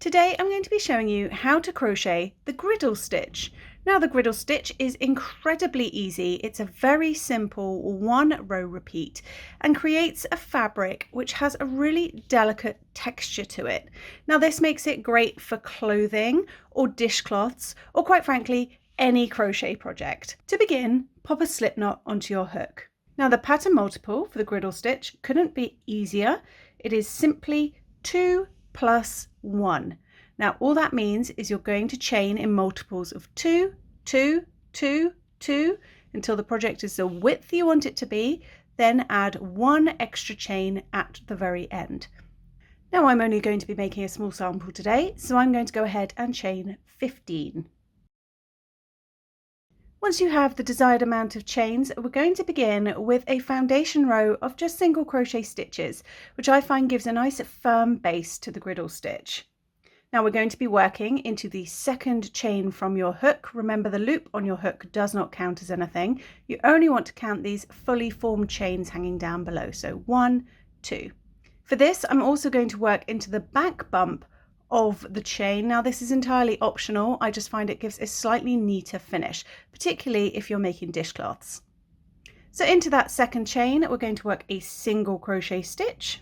Today I'm going to be showing you how to crochet the griddle stitch. Now the griddle stitch is incredibly easy. It's a very simple one row repeat and creates a fabric which has a really delicate texture to it. Now this makes it great for clothing or dishcloths or quite frankly any crochet project. To begin, pop a slip knot onto your hook. Now the pattern multiple for the griddle stitch couldn't be easier. It is simply 2 plus 1. Now all that means is you're going to chain in multiples of 2, 2, 2, 2 until the project is the width you want it to be, then add 1 extra chain at the very end. Now I'm only going to be making a small sample today, so I'm going to go ahead and chain 15. Once you have the desired amount of chains, we're going to begin with a foundation row of just single crochet stitches, which I find gives a nice firm base to the griddle stitch. Now we're going to be working into the second chain from your hook. Remember, the loop on your hook does not count as anything. You only want to count these fully formed chains hanging down below. So 1, 2. For this, I'm also going to work into the back bump of the chain. Now this is entirely optional. I just find it gives a slightly neater finish, particularly if you're making dishcloths. So into that second chain, we're going to work a single crochet stitch.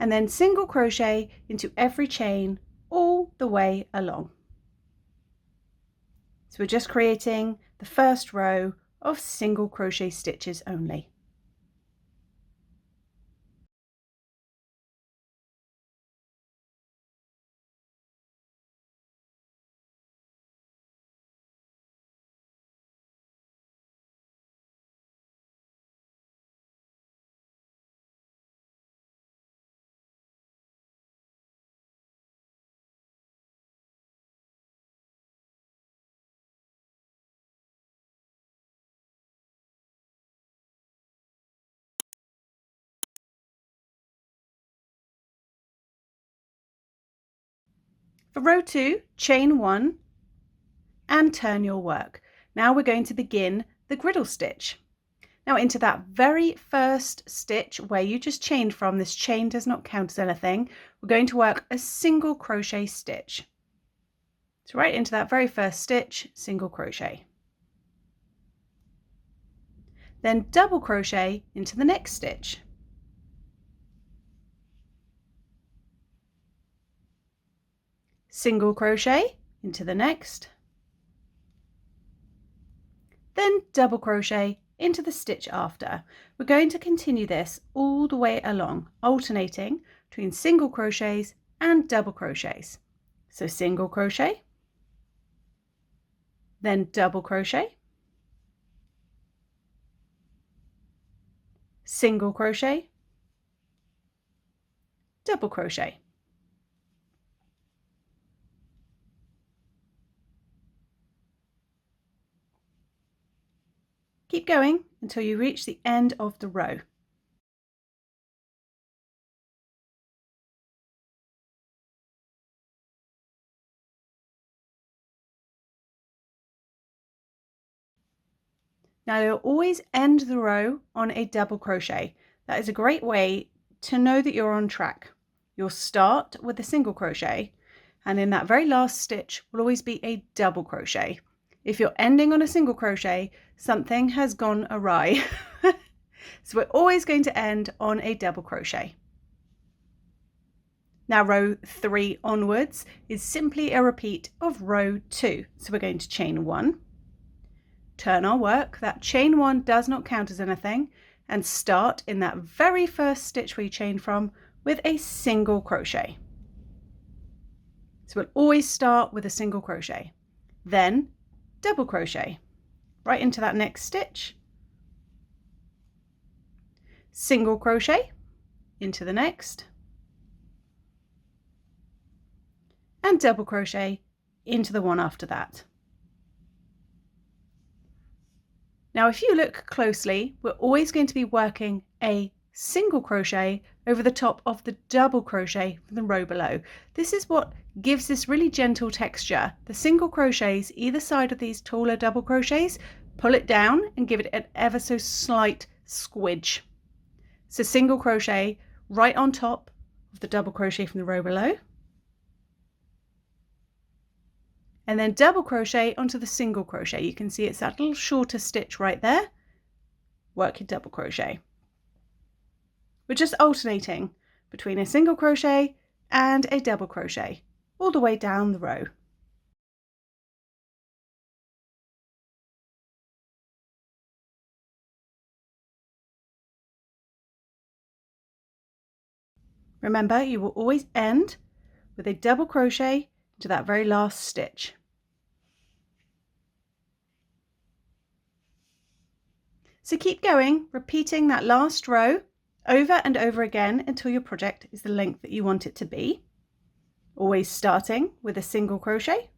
And then single crochet into every chain all the way along. So we're just creating the first row of single crochet stitches only. For row 2, chain 1 and turn your work. Now we're going to begin the griddle stitch. Now into that very first stitch where you just chained from, this chain does not count as anything, we're going to work a single crochet stitch. So right into that very first stitch, single crochet. Then double crochet into the next stitch. Single crochet into the next, then double crochet into the stitch after. We're going to continue this all the way along, alternating between single crochets and double crochets. So single crochet, then double crochet, single crochet, double crochet. Keep going until you reach the end of the row. Now you'll always end the row on a double crochet. That is a great way to know that you're on track. You'll start with a single crochet, and in that very last stitch will always be a double crochet. If you're ending on a single crochet, something has gone awry. So we're always going to end on a double crochet. Now row 3 onwards is simply a repeat of row 2. So we're going to chain 1, turn our work, that chain 1 does not count as anything, and start in that very first stitch we chained from with a single crochet. So we'll always start with a single crochet, then double crochet right into that next stitch, single crochet into the next, and double crochet into the one after that. Now if you look closely, we're always going to be working a single crochet over the top of the double crochet from the row below. This is what gives this really gentle texture. The single crochets either side of these taller double crochets pull it down and give it an ever so slight squidge. So single crochet right on top of the double crochet from the row below, and then double crochet onto the single crochet. You can see it's that little shorter stitch right there. Work your double crochet. We're just alternating between a single crochet and a double crochet all the way down the row. Remember, you will always end with a double crochet into that very last stitch. So keep going, repeating that last row over and over again until your project is the length that you want it to be. Always starting with a single crochet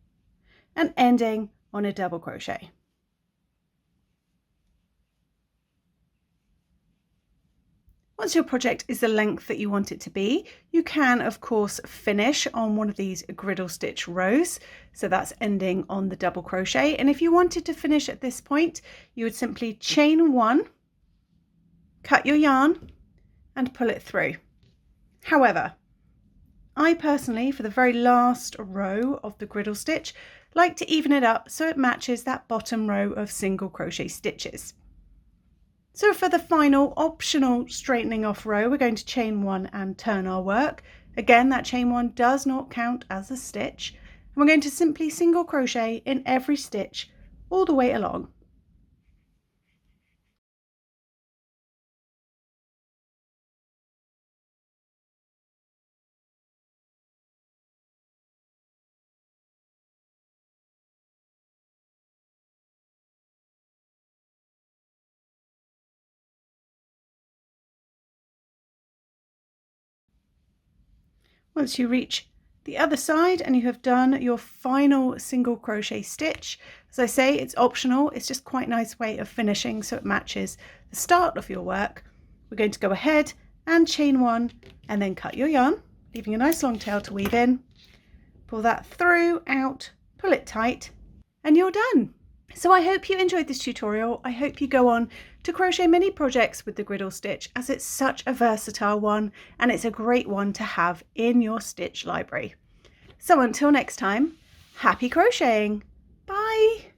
and ending on a double crochet. Once your project is the length that you want it to be, you can of course finish on one of these griddle stitch rows. So that's ending on the double crochet. And if you wanted to finish at this point, you would simply chain one, cut your yarn and pull it through. However, I personally, for the very last row of the griddle stitch, like to even it up so it matches that bottom row of single crochet stitches. So for the final optional straightening off row, we're going to chain one and turn our work. Again, that chain one does not count as a stitch. And we're going to simply single crochet in every stitch all the way along. Once you reach the other side and you have done your final single crochet stitch, as I say, it's optional, it's just quite a nice way of finishing so it matches the start of your work. We're going to go ahead and chain one and then cut your yarn, leaving a nice long tail to weave in. Pull that through, out, pull it tight, and you're done. So I hope you enjoyed this tutorial. I hope you go on to crochet many projects with the griddle stitch, as it's such a versatile one and it's a great one to have in your stitch library. So until next time, happy crocheting. Bye.